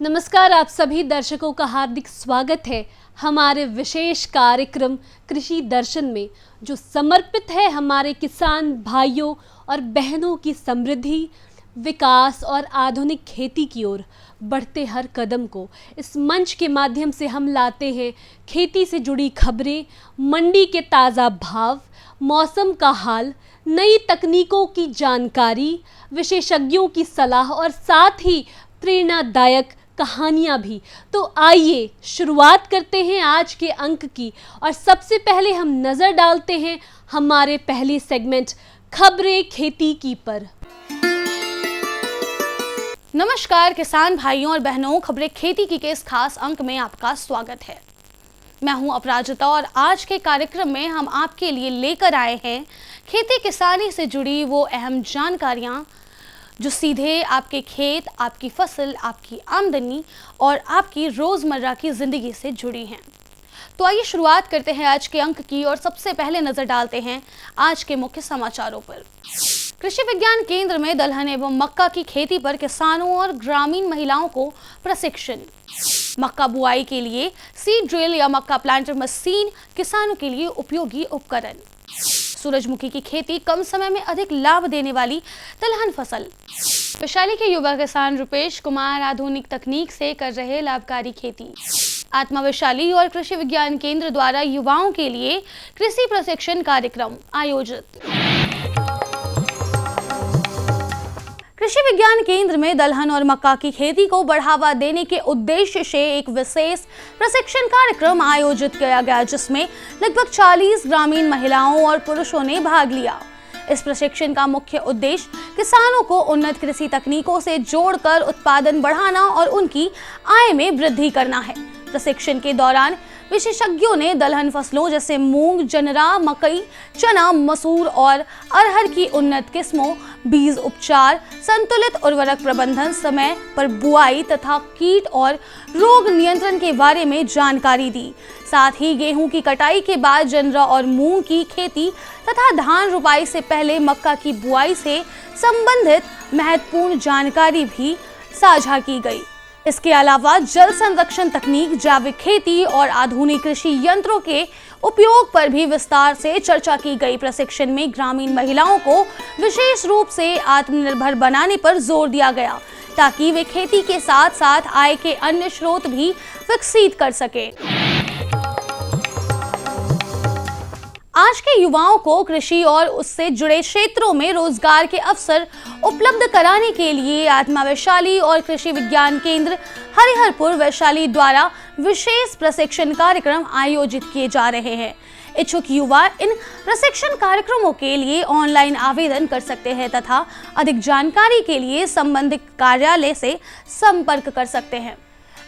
नमस्कार, आप सभी दर्शकों का हार्दिक स्वागत है हमारे विशेष कार्यक्रम कृषि दर्शन में, जो समर्पित है हमारे किसान भाइयों और बहनों की समृद्धि, विकास और आधुनिक खेती की ओर बढ़ते हर कदम को। इस मंच के माध्यम से हम लाते हैं खेती से जुड़ी खबरें, मंडी के ताज़ा भाव, मौसम का हाल, नई तकनीकों की जानकारी, विशेषज्ञों की सलाह और साथ ही प्रेरणादायक कहानियाँ भी। तो आइए शुरुआत करते हैं आज के अंक की, और सबसे पहले हम नज़र डालते हैं हमारे पहले सेगमेंट खबरें खेती की पर। नमस्कार किसान भाइयों और बहनों, खबरें खेती की के इस खास अंक में आपका स्वागत है। मैं हूं अपराजिता और आज के कार्यक्रम में हम आपके लिए लेकर आए हैं खेती किसानी से जुड़ी वो अहम जानकारियां जो सीधे आपके खेत, आपकी फसल, आपकी आमदनी और आपकी रोजमर्रा की जिंदगी से जुड़ी हैं। तो आइए शुरुआत करते हैं आज के अंक की और सबसे पहले नजर डालते हैं आज के मुख्य समाचारों पर। कृषि विज्ञान केंद्र में दलहन एवं मक्का की खेती पर किसानों और ग्रामीण महिलाओं को प्रशिक्षण। मक्का बुआई के लिए सीड ड्रिल या मक्का प्लांटर मशीन किसानों के लिए उपयोगी उपकरण। सूरजमुखी की खेती कम समय में अधिक लाभ देने वाली दलहन फसल। वैशाली के युवा किसान रुपेश कुमार आधुनिक तकनीक से कर रहे लाभकारी खेती। आत्मा वैशाली और कृषि विज्ञान केंद्र द्वारा युवाओं के लिए कृषि प्रशिक्षण कार्यक्रम आयोजित। कृषि विज्ञान केंद्र में दलहन और मक्का की खेती को बढ़ावा देने के उद्देश्य से एक विशेष प्रशिक्षण कार्यक्रम आयोजित किया गया, जिसमें लगभग 40 ग्रामीण महिलाओं और पुरुषों ने भाग लिया। इस प्रशिक्षण का मुख्य उद्देश्य किसानों को उन्नत कृषि तकनीकों से जोड़कर उत्पादन बढ़ाना और उनकी आय में वृद्धि करना है। प्रशिक्षण के दौरान विशेषज्ञों ने दलहन फसलों जैसे मूंग, जनरा, मकई, चना, मसूर और अरहर की उन्नत किस्मों, बीज उपचार, संतुलित उर्वरक प्रबंधन, समय पर बुआई तथा कीट और रोग नियंत्रण के बारे में जानकारी दी। साथ ही गेहूं की कटाई के बाद जनरा और मूंग की खेती तथा धान रुपाई से पहले मक्का की बुआई से संबंधित महत्वपूर्ण जानकारी भी साझा की गई। इसके अलावा जल संरक्षण तकनीक, जैविक खेती और आधुनिक कृषि यंत्रों के उपयोग पर भी विस्तार से चर्चा की गई। प्रशिक्षण में ग्रामीण महिलाओं को विशेष रूप से आत्मनिर्भर बनाने पर जोर दिया गया, ताकि वे खेती के साथ साथ आय के अन्य स्रोत भी विकसित कर सके। आज के युवाओं को कृषि और उससे जुड़े क्षेत्रों में रोजगार के अवसर उपलब्ध कराने के लिए आत्मा वैशाली और कृषि विज्ञान केंद्र हरिहरपुर वैशाली द्वारा विशेष प्रशिक्षण कार्यक्रम आयोजित किए जा रहे हैं। इच्छुक युवा इन प्रशिक्षण कार्यक्रमों के लिए ऑनलाइन आवेदन कर सकते हैं तथा अधिक जानकारी के लिए संबंधित कार्यालय से संपर्क कर सकते हैं।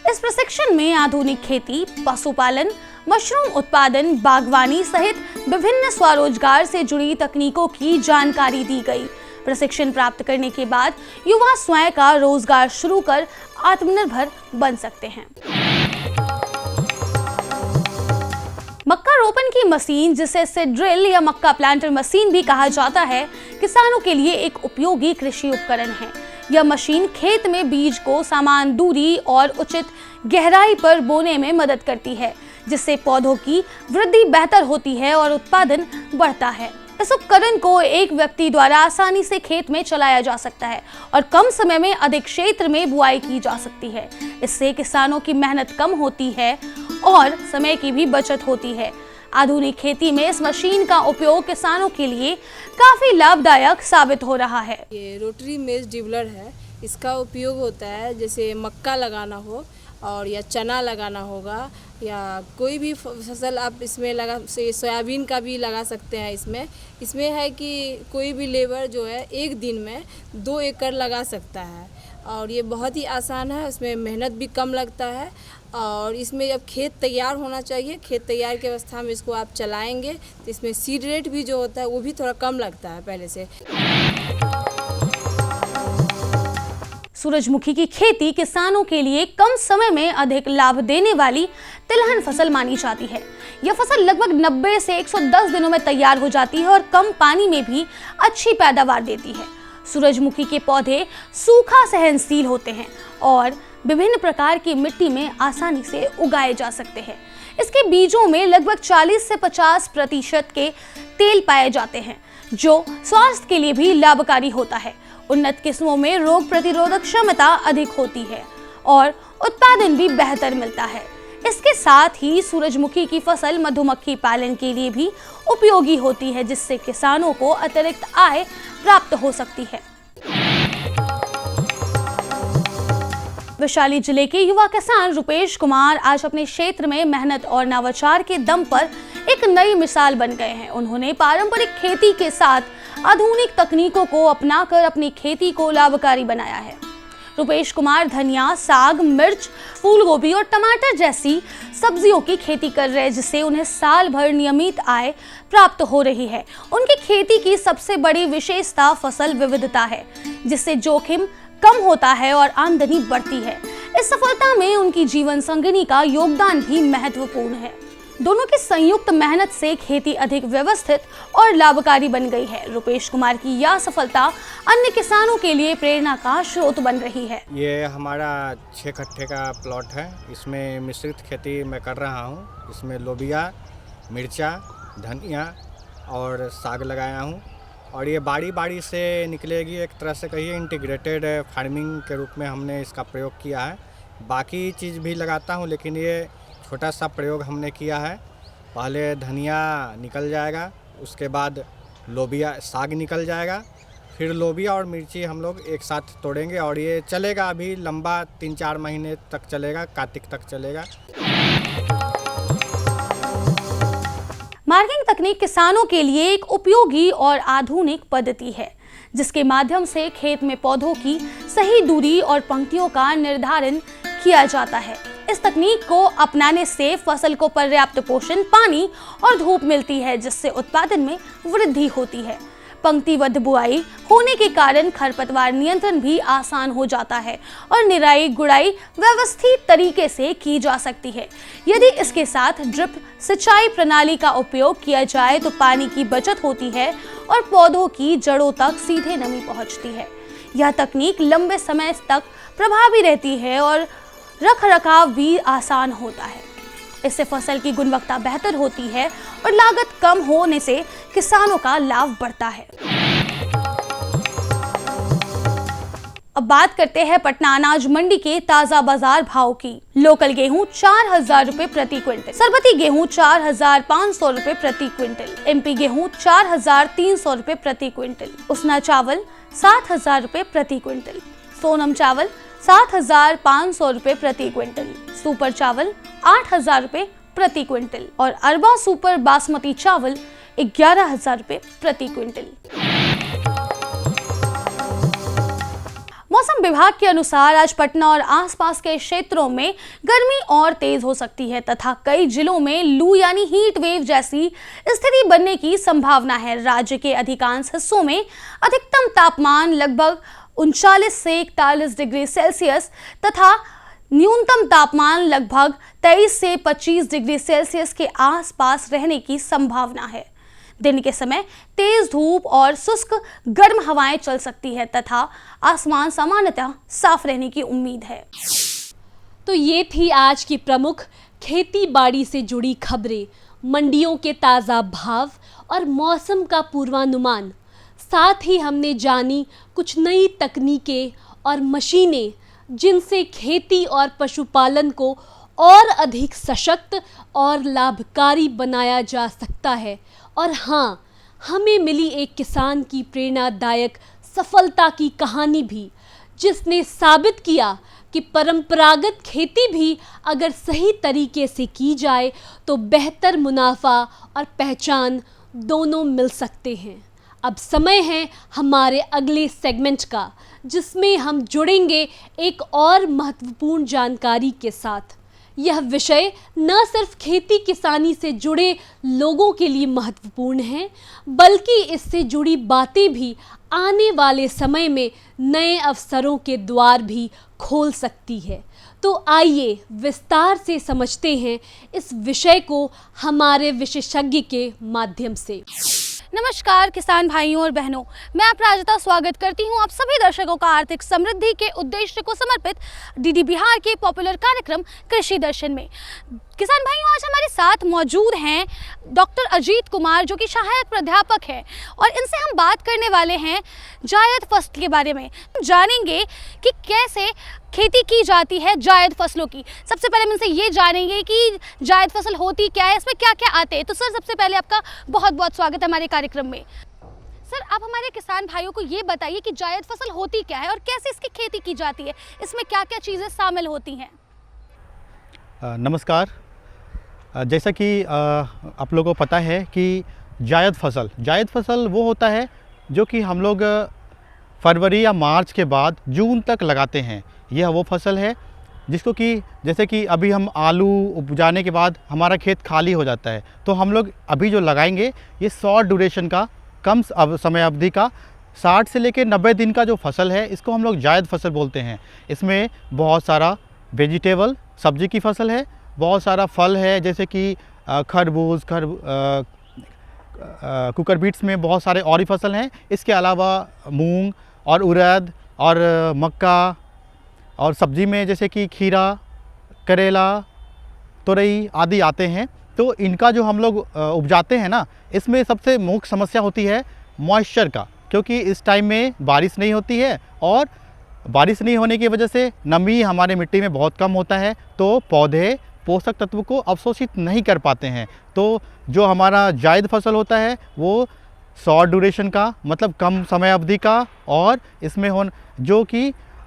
इस प्रशिक्षण में आधुनिक खेती, पशुपालन, मशरूम उत्पादन, बागवानी सहित विभिन्न स्वरोजगार से जुड़ी तकनीकों की जानकारी दी गई। प्रशिक्षण प्राप्त करने के बाद युवा स्वयं का रोजगार शुरू कर आत्मनिर्भर बन सकते हैं। मक्का रोपण की मशीन, जिसे सीड ड्रिल या मक्का प्लांटर मशीन भी कहा जाता है, किसानों के लिए एक उपयोगी कृषि उपकरण है। यह मशीन खेत में बीज को समान दूरी और उचित गहराई पर बोने में मदद करती है, जिससे पौधों की वृद्धि बेहतर होती है और उत्पादन बढ़ता है। इस उपकरण को एक व्यक्ति द्वारा आसानी से खेत में चलाया जा सकता है और कम समय में अधिक क्षेत्र में बुआई की जा सकती है। इससे किसानों की मेहनत कम होती है और समय की भी बचत होती है। आधुनिक खेती में इस मशीन का उपयोग किसानों के लिए काफी लाभदायक साबित हो रहा है। ये रोटरी मेज डिबलर है। इसका उपयोग होता है जैसे मक्का लगाना हो और या चना लगाना होगा या कोई भी फसल आप इसमें लगा, सोयाबीन का भी लगा सकते हैं। इसमें है कि कोई भी लेबर जो है एक दिन में 2 एकड़ लगा सकता है और ये बहुत ही आसान है। इसमें मेहनत भी कम लगता है और इसमें जब खेत तैयार होना चाहिए, खेत तैयार की अवस्था में इसको आप चलाएंगे तो इसमें सीड रेट भी जो होता है वो भी थोड़ा कम लगता है पहले से। सूरजमुखी की खेती किसानों के लिए कम समय में अधिक लाभ देने वाली तिलहन फसल मानी जाती है। यह फसल लगभग 90 से 110 दिनों में तैयार हो जाती है और कम पानी में भी अच्छी पैदावार देती है। सूरजमुखी के पौधे सूखा सहनशील होते हैं और विभिन्न प्रकार की मिट्टी में आसानी से उगाए जा सकते हैं। इसके बीजों में लगभग 40 से 50% के तेल पाए जाते हैं, जो स्वास्थ्य के लिए भी लाभकारी होता है। उन्नत किस्मों में रोग प्रतिरोधक क्षमता अधिक होती है और उत्पादन भी बेहतर मिलता है। इसके साथ ही सूरजमुखी की फसल मधुमक्खी पालन के लिए भी उपयोगी होती है, जिससे किसानों को अतिरिक्त आय प्राप्त हो सकती है। वैशाली जिले के युवा किसान रुपेश कुमार आज अपने क्षेत्र में मेहनत और नवाचार के दम पर एक नई मिसाल बन गए हैं। उन्होंने पारंपरिक खेती के साथ आधुनिक तकनीकों को अपनाकर अपनी खेती को लाभकारी बनाया है। रुपेश कुमार धनिया, साग, मिर्च, फूल गोभी और टमाटर जैसी सब्जियों की खेती कर रहे हैं, जिससे उन्हें साल भर नियमित आय प्राप्त हो रही है। उनकी खेती की सबसे बड़ी विशेषता फसल विविधता है, जिससे जोखिम कम होता है और आमदनी बढ़ती है। इस सफलता में उनकी जीवन संगिनी का योगदान भी महत्वपूर्ण है। दोनों की संयुक्त मेहनत से खेती अधिक व्यवस्थित और लाभकारी बन गई है। रुपेश कुमार की यह सफलता अन्य किसानों के लिए प्रेरणा का स्रोत बन रही है। ये हमारा 6 कट्ठे का प्लॉट है। इसमें मिश्रित खेती मैं कर रहा हूँ। इसमें लोबिया, मिर्चा, धनिया और साग लगाया हूँ और ये बारी बारी से निकलेगी। एक तरह से कहिए इंटीग्रेटेड फार्मिंग के रूप में हमने इसका प्रयोग किया है। बाकी चीज़ भी लगाता हूँ, लेकिन ये छोटा सा प्रयोग हमने किया है। पहले धनिया निकल जाएगा, उसके बाद लोबिया, साग निकल जाएगा, फिर लोबिया और मिर्ची हम लोग एक साथ तोड़ेंगे और ये चलेगा अभी लंबा 3-4 महीने तक चलेगा, कार्तिक तक चलेगा। मार्किंग तकनीक किसानों के लिए एक उपयोगी और आधुनिक पद्धति है, जिसके माध्यम से खेत में पौधों की सही दूरी और पंक्तियों का निर्धारण किया जाता है। इस तकनीक को अपनाने से फसल को पर्याप्त पोषण, पानी और धूप मिलती है, जिससे उत्पादन में वृद्धि होती है। पंक्तिबद्ध बुआई होने के कारण खरपतवार नियंत्रण भी आसान हो जाता है और निराई गुड़ाई व्यवस्थित तरीके से की जा सकती है। यदि इसके साथ ड्रिप सिंचाई प्रणाली का उपयोग किया जाए तो पानी की बचत होती है और पौधों की जड़ों तक सीधे नमी पहुंचती है। यह तकनीक लंबे समय तक प्रभावी रहती है और रखरखाव भी आसान होता है। इससे फसल की गुणवत्ता बेहतर होती है और लागत कम होने से किसानों का लाभ बढ़ता है। अब बात करते हैं पटना अनाज मंडी के ताजा बाजार भाव की। लोकल गेहूं 4,000 रुपए प्रति क्विंटल, सरबती गेहूं 4,500 रुपए प्रति क्विंटल, एमपी गेहूं 4,300 रुपए प्रति क्विंटल, उसना चावल 7,000 रुपए प्रति क्विंटल, सोनम चावल 7,500 रुपए प्रति क्विंटल, सुपर चावल 8,000 रुपए प्रति क्विंटल और अरबा सुपर बासमती चावल 11,000 रुपए प्रति क्विंटल। मौसम विभाग के अनुसार आज पटना और आसपास के क्षेत्रों में गर्मी और तेज हो सकती है तथा कई जिलों में लू यानी हीट वेव जैसी स्थिति बनने की संभावना है। राज्य के अधिकांश हिस्सों में अधिकतम तापमान लगभग 39 से 41 डिग्री सेल्सियस तथा न्यूनतम तापमान लगभग 23 से 25 डिग्री सेल्सियस के आसपास रहने की संभावना है। दिन के समय तेज धूप और शुष्क गर्म हवाएं चल सकती है तथा आसमान सामान्यतः साफ रहने की उम्मीद है। तो ये थी आज की प्रमुख खेती बाड़ी से जुड़ी खबरें, मंडियों के ताज़ा भाव और मौसम का पूर्वानुमान। साथ ही हमने जानी कुछ नई तकनीकें और मशीनें जिनसे खेती और पशुपालन को और अधिक सशक्त और लाभकारी बनाया जा सकता है। और हाँ, हमें मिली एक किसान की प्रेरणादायक सफलता की कहानी भी, जिसने साबित किया कि परंपरागत खेती भी अगर सही तरीके से की जाए तो बेहतर मुनाफा और पहचान दोनों मिल सकते हैं। अब समय है हमारे अगले सेगमेंट का, जिसमें हम जुड़ेंगे एक और महत्वपूर्ण जानकारी के साथ। यह विषय न सिर्फ खेती किसानी से जुड़े लोगों के लिए महत्वपूर्ण है, बल्कि इससे जुड़ी बातें भी आने वाले समय में नए अवसरों के द्वार भी खोल सकती है। तो आइए विस्तार से समझते हैं इस विषय को हमारे विशेषज्ञ के माध्यम से। नमस्कार किसान भाइयों और बहनों, मैं अपराजिता स्वागत करती हूं आप सभी दर्शकों का आर्थिक समृद्धि के उद्देश्य को समर्पित डीडी बिहार के पॉपुलर कार्यक्रम कृषि दर्शन में। किसान भाइयों, आज हमारे साथ मौजूद हैं डॉक्टर अजीत कुमार, जो कि सहायक प्राध्यापक हैं, और इनसे हम बात करने वाले हैं जायद फसल के बारे में। जानेंगे कि कैसे खेती की जाती है जायद फसलों की। सबसे पहले हम इनसे ये जानेंगे कि जायद फसल होती क्या है, इसमें क्या क्या आते हैं। तो सर, सबसे पहले आपका बहुत बहुत स्वागत है हमारे कार्यक्रम में। सर, आप हमारे किसान भाइयों को ये बताइए कि जायद फसल होती क्या है और कैसे इसकी खेती की जाती है, इसमें क्या क्या चीज़ें शामिल होती हैं। नमस्कार। जैसा कि आप लोगों को पता है कि जायद फसल वो होता है जो कि हम लोग फरवरी या मार्च के बाद जून तक लगाते हैं। यह वो फसल है जिसको कि जैसे कि अभी हम आलू उपजाने के बाद हमारा खेत खाली हो जाता है, तो हम लोग अभी जो लगाएंगे ये शॉर्ट ड्यूरेशन का, कम समय अवधि का, 60 से लेकर 90 दिन का जो फसल है, इसको हम लोग जायद फसल बोलते हैं। इसमें बहुत सारा वेजिटेबल, सब्जी की फसल है, बहुत सारा फल है, जैसे कि खरबूज, कुकर बीट्स में बहुत सारे और ही फसल हैं। इसके अलावा मूंग और उड़द और मक्का, और सब्जी में जैसे कि खीरा, करेला, तोरई आदि आते हैं। तो इनका जो हम लोग उपजाते हैं ना, इसमें सबसे मुख्य समस्या होती है मॉइस्चर का, क्योंकि इस टाइम में बारिश नहीं होती है, और बारिश नहीं होने की वजह से नमी हमारे मिट्टी में बहुत कम होता है, तो पौधे पोषक तत्व को अवशोषित नहीं कर पाते हैं। तो जो हमारा जायद फसल होता है वो शॉर्ट ड्यूरेशन का, मतलब कम समय अवधि का, और इसमें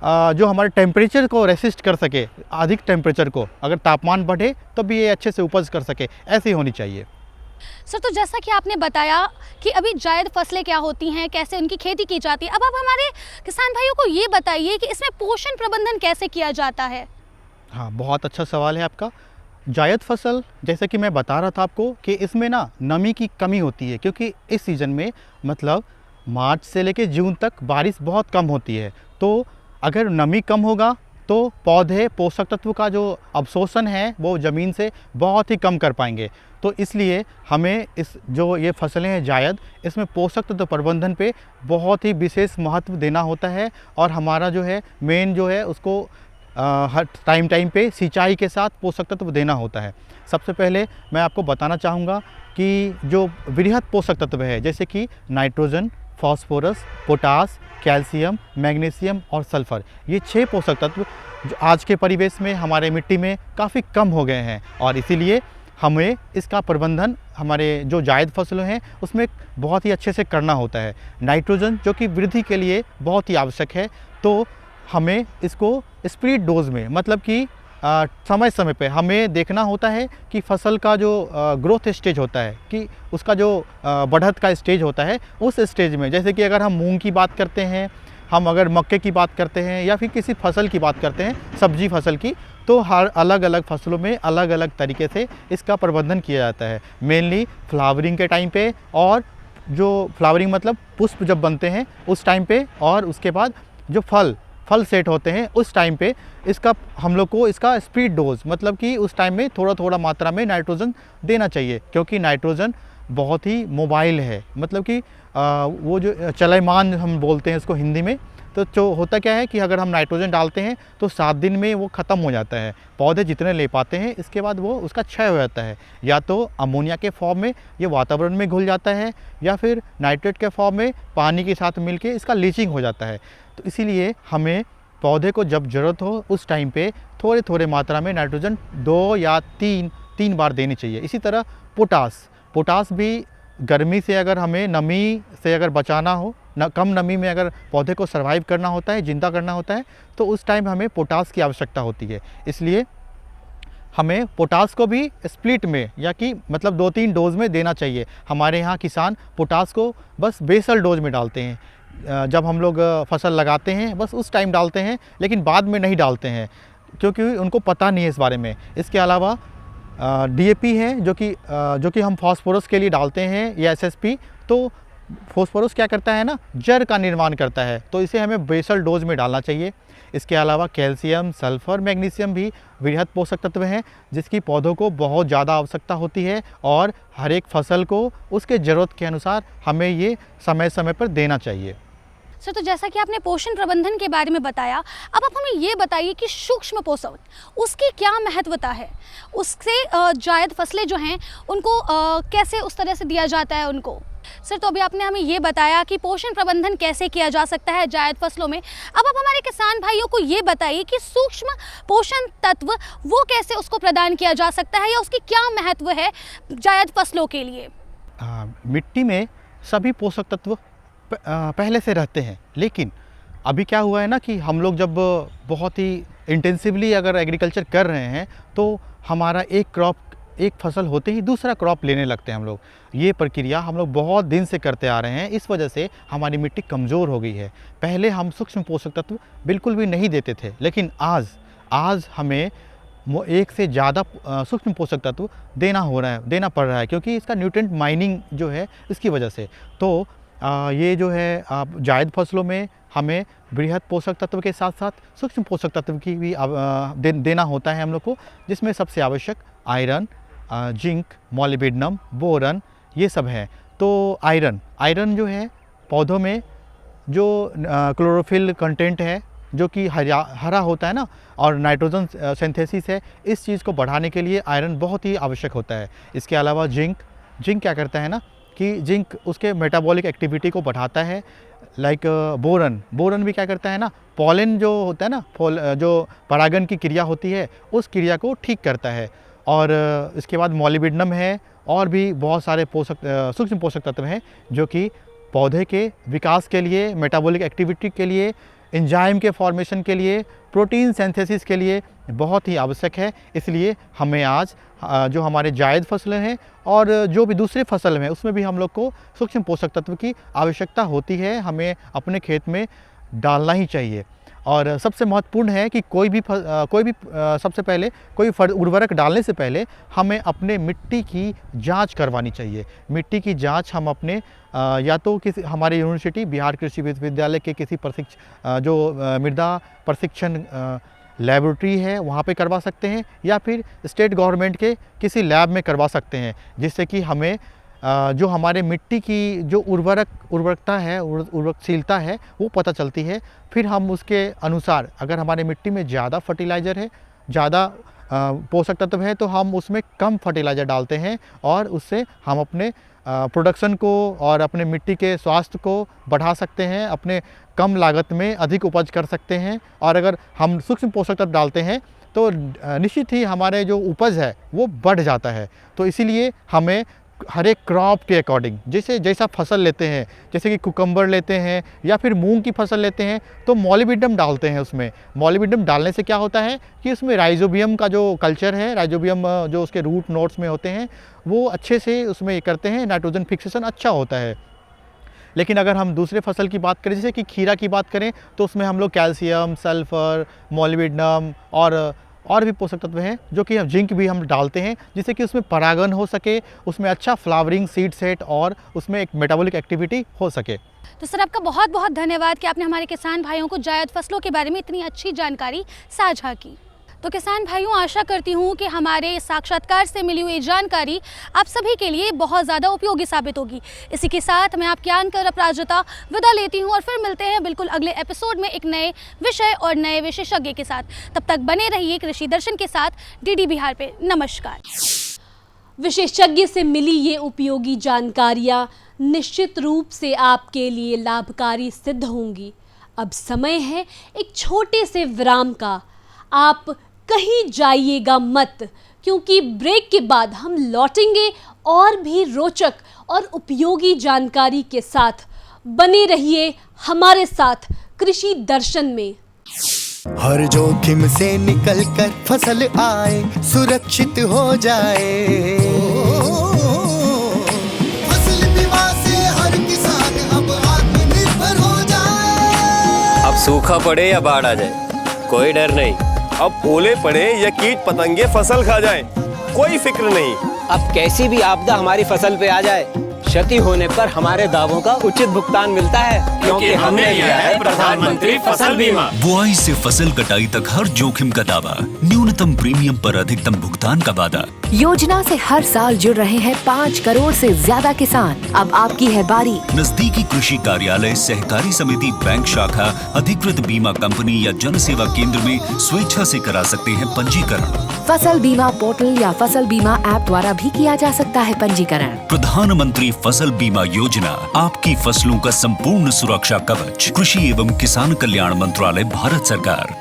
जो हमारे टेम्परेचर को रेसिस्ट कर सके, अधिक टेम्परेचर को, अगर तापमान बढ़े तो भी ये अच्छे से उपज कर सके, ऐसी होनी चाहिए। सर, तो जैसा कि आपने बताया कि अभी जायद फसलें क्या होती हैं, कैसे उनकी खेती की जाती है, अब आप हमारे किसान भाइयों को ये बताइए कि इसमें पोषण प्रबंधन कैसे किया जाता है। हाँ, बहुत अच्छा सवाल है आपका। जायद फसल, जैसे कि मैं बता रहा था आपको, कि इसमें ना नमी की कमी होती है, क्योंकि इस सीज़न में, मतलब मार्च से लेकर जून तक बारिश बहुत कम होती है। तो अगर नमी कम होगा तो पौधे पोषक तत्व का जो अवशोषण है वो ज़मीन से बहुत ही कम कर पाएंगे। तो इसलिए हमें जो ये फसलें हैं जायद, इसमें पोषक तत्व प्रबंधन पे बहुत ही विशेष महत्व देना होता है, और हमारा जो है मेन जो है उसको हर टाइम पे सिंचाई के साथ पोषक तत्व देना होता है। सबसे पहले मैं आपको बताना चाहूँगा कि जो वृहद पोषक तत्व है, जैसे कि nitrogen, phosphorus, potash, calcium, magnesium और सल्फ़र, ये 6 पोषक तत्व जो आज के परिवेश में हमारे मिट्टी में काफ़ी कम हो गए हैं, और इसीलिए हमें इसका प्रबंधन हमारे जो जायद फसलें हैं उसमें बहुत ही अच्छे से करना होता है। नाइट्रोजन जो कि वृद्धि के लिए बहुत ही आवश्यक है, तो हमें इसको स्प्लिट डोज में, मतलब कि समय समय पे हमें देखना होता है कि फसल का जो ग्रोथ स्टेज होता है, कि उसका जो बढ़त का स्टेज होता है, उस स्टेज में, जैसे कि अगर हम मूंग की बात करते हैं, हम अगर मक्के की बात करते हैं, या फिर किसी फसल की बात करते हैं, सब्जी फसल की, तो हर अलग अलग फसलों में अलग अलग तरीके से इसका प्रबंधन किया जाता है। मेनली फ्लावरिंग के टाइम पे, और जो फ्लावरिंग मतलब पुष्प जब बनते हैं उस टाइम पे, और उसके बाद जो फल सेट होते हैं उस टाइम पे इसका हम लोग को इसका स्पीड डोज, मतलब कि उस टाइम में थोड़ा थोड़ा मात्रा में नाइट्रोजन देना चाहिए, क्योंकि नाइट्रोजन बहुत ही मोबाइल है, मतलब कि वो जो चलयमान हम बोलते हैं इसको हिंदी में। तो जो होता क्या है कि अगर हम नाइट्रोजन डालते हैं तो 7 दिन में वो ख़त्म हो जाता है, पौधे जितने ले पाते हैं, इसके बाद वो उसका क्षय हो जाता है, या तो अमोनिया के फॉर्म में ये वातावरण में घुल जाता है, या फिर नाइट्रेट के फॉर्म में पानी के साथ मिलके इसका लीचिंग हो जाता है। तो इसीलिए हमें पौधे को जब ज़रूरत हो उस टाइम पे थोड़े थोड़े मात्रा में नाइट्रोजन 2 या 3 बार देनी चाहिए। इसी तरह पोटास भी गर्मी से, अगर हमें नमी से अगर बचाना हो, कम नमी में अगर पौधे को सर्वाइव करना होता है, जिंदा करना होता है, तो उस टाइम हमें पोटास की आवश्यकता होती है। इसलिए हमें पोटास को भी स्प्लिट में, या कि मतलब 2-3 डोज में देना चाहिए। हमारे यहाँ किसान पोटास को बस बेसल डोज में डालते हैं, जब हम लोग फसल लगाते हैं बस उस टाइम डालते हैं, लेकिन बाद में नहीं डालते हैं। क्योंकि उनको पता नहीं है इस बारे में। इसके अलावा डीएपी है जो कि हम फास्फोरस के लिए डालते हैं, या एसएसपी। तो फास्फोरस क्या करता है ना, जड़ का निर्माण करता है, तो इसे हमें बेसल डोज में डालना चाहिए। इसके अलावा कैल्शियम, सल्फर, मैग्नीशियम भी वृहद पोषक तत्व हैं जिसकी पौधों को बहुत ज़्यादा आवश्यकता होती है, और हर एक फसल को उसके ज़रूरत के अनुसार हमें ये समय समय पर देना चाहिए। सर, तो जैसा कि आपने पोषण प्रबंधन के बारे में बताया, अब आप हमें ये बताइए कि सूक्ष्म पोषक उसकी क्या महत्वता है, उससे जायद फसलें जो हैं उनको कैसे उस तरह से दिया जाता है उनको। सर, तो अभी आपने हमें ये बताया कि पोषण प्रबंधन कैसे किया जा सकता है जायद फसलों में। अब आप हमारे किसान भाइयों को ये बताइए कि सूक्ष्म पोषण तत्व वो कैसे उसको प्रदान किया जा सकता है, या उसकी क्या महत्व है जायद फसलों के लिए। मिट्टी में सभी पोषक तत्व पहले से रहते हैं, लेकिन अभी क्या हुआ है ना कि हम लोग जब बहुत ही इंटेंसिवली अगर एग्रीकल्चर कर रहे हैं तो हमारा एक फसल होते ही दूसरा क्रॉप लेने लगते हैं हम लोग। ये प्रक्रिया हम लोग बहुत दिन से करते आ रहे हैं, इस वजह से हमारी मिट्टी कमज़ोर हो गई है। पहले हम सूक्ष्म पोषक तत्व बिल्कुल भी नहीं देते थे, लेकिन आज हमें एक से ज़्यादा सूक्ष्म पोषक तत्व देना पड़ रहा है, क्योंकि इसका न्यूट्रिएंट माइनिंग जो है इसकी वजह से। तो ये जो है जायद फसलों में हमें बृहद पोषक तत्व के साथ साथ सूक्ष्म पोषक तत्व की भी देना होता है हम लोग को, जिसमें सबसे आवश्यक आयरन, जिंक, मॉलिब्डेनम, बोरन, ये सब है। तो आयरन जो है पौधों में जो क्लोरोफिल कंटेंट है जो कि हरा होता है ना, और नाइट्रोजन सिंथेसिस है, इस चीज़ को बढ़ाने के लिए आयरन बहुत ही आवश्यक होता है। इसके अलावा जिंक क्या करता है ना कि जिंक उसके मेटाबॉलिक एक्टिविटी को बढ़ाता है। लाइक बोरन भी क्या करता है ना, पॉलन जो होता है ना, जो परागन की क्रिया होती है उस क्रिया को ठीक करता है। और इसके बाद मॉलिब्डेनम है, और भी बहुत सारे सूक्ष्म पोषक तत्व हैं जो कि पौधे के विकास के लिए, मेटाबॉलिक एक्टिविटी के लिए, एंजाइम के फॉर्मेशन के लिए, प्रोटीन सिंथेसिस के लिए बहुत ही आवश्यक है। इसलिए हमें आज जो हमारे जायद फसलें हैं और जो भी दूसरे फसल हैं उसमें भी हम लोग को सूक्ष्म पोषक तत्व की आवश्यकता होती है, हमें अपने खेत में डालना ही चाहिए। और सबसे महत्वपूर्ण है कि कोई भी सबसे पहले कोई उर्वरक डालने से पहले हमें अपने मिट्टी की जांच करवानी चाहिए। मिट्टी की जांच हम अपने या तो किसी हमारे यूनिवर्सिटी बिहार कृषि विश्वविद्यालय के किसी मृदा प्रशिक्षण लेबोरेटरी है वहाँ पे करवा सकते हैं, या फिर स्टेट गवर्नमेंट के किसी लैब में करवा सकते हैं, जिससे कि हमें जो हमारे मिट्टी की जो उर्वरकता है, उर्वरकशीलता है, वो पता चलती है। फिर हम उसके अनुसार अगर हमारे मिट्टी में ज़्यादा फर्टिलाइज़र है, ज़्यादा पोषक तत्व है, तो हम उसमें कम फर्टिलाइज़र डालते हैं, और उससे हम अपने प्रोडक्शन को और अपने मिट्टी के स्वास्थ्य को बढ़ा सकते हैं, अपने कम लागत में अधिक उपज कर सकते हैं। और अगर हम सूक्ष्म पोषक तत्व डालते हैं तो निश्चित ही हमारे जो उपज है वो बढ़ जाता है। तो इसीलिए हमें हर एक क्रॉप के अकॉर्डिंग जैसा फसल लेते हैं, जैसे कि कुकम्बर लेते हैं या फिर मूंग की फसल लेते हैं, तो मॉलिब्डेनम डालते हैं उसमें। मॉलिब्डेनम डालने से क्या होता है कि उसमें राइजोबियम का जो कल्चर है, राइजोबियम जो उसके रूट नोड्स में होते हैं, वो अच्छे से उसमें ये करते हैं, नाइट्रोजन फिक्सेशन अच्छा होता है। लेकिन अगर हम दूसरे फसल की बात करें, जैसे कि खीरा की बात करें, तो उसमें हम लोग कैल्शियम, सल्फर, मॉलिब्डेनम और भी पोषक तत्व हैं, जो कि जिंक भी हम डालते हैं, जिससे कि उसमें परागन हो सके, उसमें अच्छा फ्लावरिंग, सीड सेट और उसमें एक मेटाबॉलिक एक्टिविटी हो सके। तो सर, आपका बहुत बहुत धन्यवाद कि आपने हमारे किसान भाइयों को जायद फसलों के बारे में इतनी अच्छी जानकारी साझा की। तो किसान भाइयों, आशा करती हूँ कि हमारे साक्षात्कार से मिली हुई जानकारी आप सभी के लिए बहुत ज़्यादा उपयोगी साबित होगी। इसी के साथ मैं आपकी एंकर अपराजिता विदा लेती हूँ, और फिर मिलते हैं बिल्कुल अगले एपिसोड में एक नए विषय और नए विशेषज्ञ के साथ। तब तक बने रहिए कृषि दर्शन के साथ डीडी बिहार पे। नमस्कार। विशेषज्ञ से मिली ये उपयोगी जानकारियाँ निश्चित रूप से आपके लिए लाभकारी सिद्ध होंगी। अब समय है एक छोटे से विराम का। आप कहीं जाइएगा मत, क्योंकि ब्रेक के बाद हम लौटेंगे और भी रोचक और उपयोगी जानकारी के साथ। बने रहिए हमारे साथ कृषि दर्शन में। हर जोखिम से निकल कर फसल आए, सुरक्षित हो जाए। फसल बीमा से हर किसान अब आत्मनिर्भर हो जाए। अब सूखा पड़े या बाढ़ आ जाए, कोई डर नहीं। अब ओले पड़े या कीट पतंगे फसल खा जाएं, कोई फिक्र नहीं। अब कैसी भी आपदा हमारी फसल पे आ जाए, क्षति होने पर हमारे दावों का उचित भुगतान मिलता है, क्योंकि हमने लिया है प्रधानमंत्री फसल बीमा। बुआई से फसल कटाई तक हर जोखिम का दावा, न्यूनतम प्रीमियम पर अधिकतम भुगतान का वादा। योजना से हर साल जुड़ रहे हैं 5 करोड़ से ज्यादा किसान। अब आपकी है बारी। नजदीकी कृषि कार्यालय, सहकारी समिति, बैंक शाखा, अधिकृत बीमा कंपनी या जन सेवा केंद्र में स्वेच्छा से करा सकते हैं पंजीकरण। फसल बीमा पोर्टल या फसल बीमा ऐप द्वारा भी किया जा सकता है पंजीकरण। प्रधानमंत्री फसल बीमा योजना, आपकी फसलों का संपूर्ण सुरक्षा कवच। कृषि एवं किसान कल्याण मंत्रालय, भारत सरकार।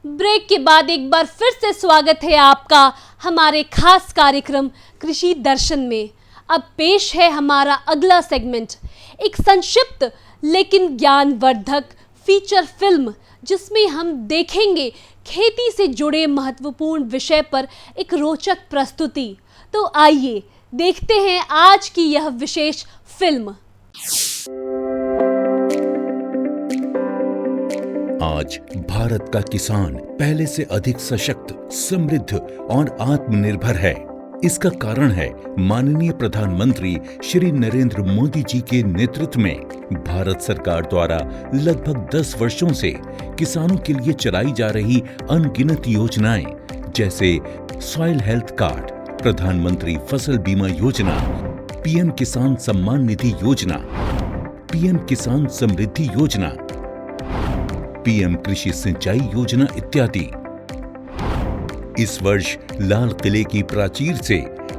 ब्रेक के बाद एक बार फिर से स्वागत है आपका हमारे खास कार्यक्रम कृषि दर्शन में। अब पेश है हमारा अगला सेगमेंट, एक संक्षिप्त लेकिन ज्ञानवर्धक फीचर फिल्म, जिसमें हम देखेंगे खेती से जुड़े महत्वपूर्ण विषय पर एक रोचक प्रस्तुति। तो आइए देखते हैं आज की यह विशेष फिल्म। आज भारत का किसान पहले से अधिक सशक्त, समृद्ध और आत्मनिर्भर है। इसका कारण है माननीय प्रधानमंत्री श्री नरेंद्र मोदी जी के नेतृत्व में भारत सरकार द्वारा लगभग 10 वर्षों से किसानों के लिए चलाई जा रही अनगिनत योजनाएं, जैसे सॉइल हेल्थ कार्ड, प्रधानमंत्री फसल बीमा योजना, पीएम किसान सम्मान निधि योजना, पीएम किसान समृद्धि योजना, पीएम कृषि सिंचाई योजना इत्यादि। इस वर्ष लाल किले की प्राचीर से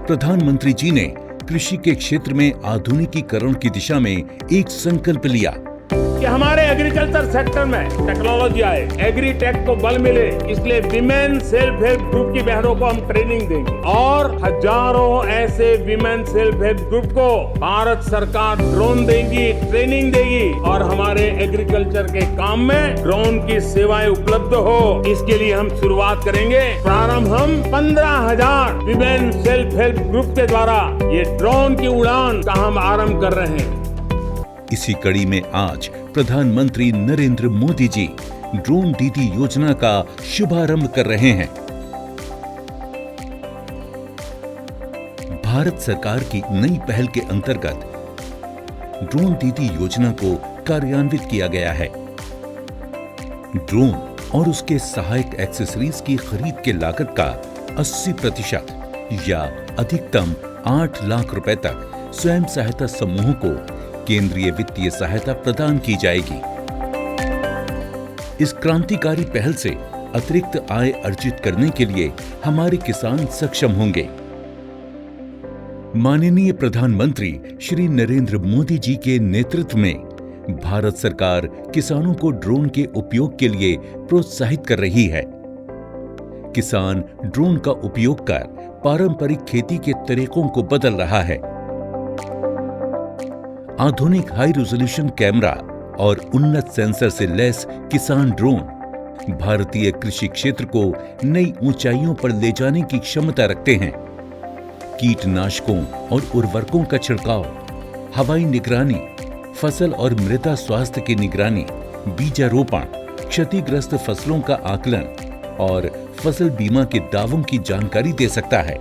प्रधानमंत्री जी ने कृषि के क्षेत्र में आधुनिकीकरण की दिशा में एक संकल्प लिया कि हमारे एग्रीकल्चर सेक्टर में टेक्नोलॉजी आए, एग्रीटेक को बल मिले, इसलिए विमेन सेल्फ हेल्प ग्रुप की बहनों को हम ट्रेनिंग देंगे और हजारों ऐसे विमेन सेल्फ हेल्प ग्रुप को भारत सरकार ड्रोन देगी, ट्रेनिंग देगी और हमारे एग्रीकल्चर के काम में ड्रोन की सेवाएं उपलब्ध हो। इसके लिए हम शुरुआत करेंगे। प्रारंभ हम 15,000 विमेन सेल्फ हेल्प ग्रुप के द्वारा ये ड्रोन की उड़ान का हम आरंभ कर रहे हैं। इसी कड़ी में आज प्रधानमंत्री नरेंद्र मोदी जी ड्रोन दीदी योजना का शुभारंभ कर रहे हैं। भारत सरकार की नई पहल के अंतर्गत ड्रोन दीदी योजना को कार्यान्वित किया गया है। ड्रोन और उसके सहायक एक्सेसरीज की खरीद के लागत का 80% या अधिकतम 8 लाख रुपए तक स्वयं सहायता समूहों को केंद्रीय वित्तीय सहायता प्रदान की जाएगी। इस क्रांतिकारी पहल से अतिरिक्त आय अर्जित करने के लिए हमारे किसान सक्षम होंगे। माननीय प्रधानमंत्री श्री नरेंद्र मोदी जी के नेतृत्व में भारत सरकार किसानों को ड्रोन के उपयोग के लिए प्रोत्साहित कर रही है। किसान ड्रोन का उपयोग कर पारंपरिक खेती के तरीकों को बदल रहा है। आधुनिक हाई रेजोल्यूशन कैमरा और उन्नत सेंसर से लैस किसान ड्रोन भारतीय कृषि क्षेत्र को नई ऊंचाइयों पर ले जाने की क्षमता रखते हैं। कीटनाशकों और उर्वरकों का छिड़काव, हवाई निगरानी, फसल और मृदा स्वास्थ्य की निगरानी, बीजारोपण, क्षतिग्रस्त फसलों का आकलन और फसल बीमा के दावों की जानकारी दे सकता है।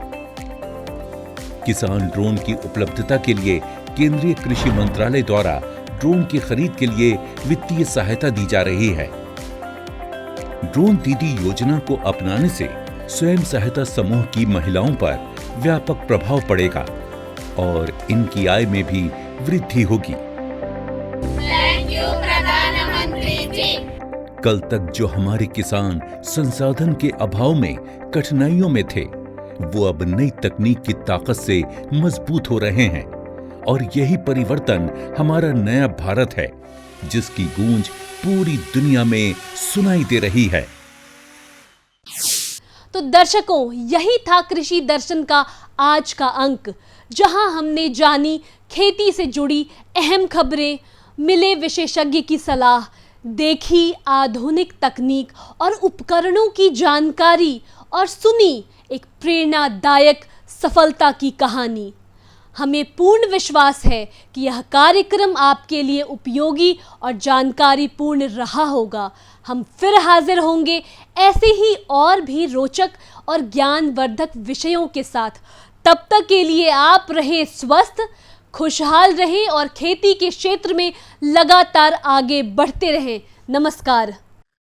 किसान ड्रोन की उपलब्धता के लिए केंद्रीय कृषि मंत्रालय द्वारा ड्रोन की खरीद के लिए वित्तीय सहायता दी जा रही है। ड्रोन दीदी योजना को अपनाने से स्वयं सहायता समूह की महिलाओं पर व्यापक प्रभाव पड़ेगा और इनकी आय में भी वृद्धि होगी। थैंक यू प्रधानमंत्री जी। कल तक जो हमारे किसान संसाधन के अभाव में कठिनाइयों में थे, वो अब नई तकनीक की ताकत से मजबूत हो रहे हैं और यही परिवर्तन हमारा नया भारत है, जिसकी गूंज पूरी दुनिया में सुनाई दे रही है। तो दर्शकों, यही था कृषि दर्शन का आज का अंक, जहां हमने जानी खेती से जुड़ी अहम खबरें, मिले विशेषज्ञ की सलाह, देखी आधुनिक तकनीक और उपकरणों की जानकारी और सुनी एक प्रेरणादायक सफलता की कहानी। हमें पूर्ण विश्वास है कि यह कार्यक्रम आपके लिए उपयोगी और जानकारीपूर्ण रहा होगा। हम फिर हाजिर होंगे ऐसे ही और भी रोचक और ज्ञानवर्धक विषयों के साथ। तब तक के लिए आप रहे स्वस्थ, खुशहाल रहें और खेती के क्षेत्र में लगातार आगे बढ़ते रहें। नमस्कार।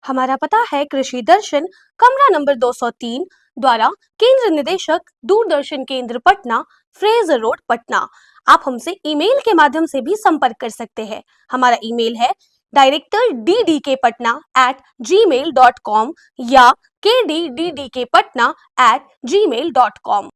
हमारा पता है कृषि दर्शन, कमरा नंबर 203 द्वारा केंद्र निदेशक, दूरदर्शन केंद्र पटना, फ्रेजर रोड, पटना। आप हमसे ईमेल के माध्यम से भी संपर्क कर सकते हैं। हमारा ईमेल है directorddkpatna@gmail.com या kddkpatna@gmail.com।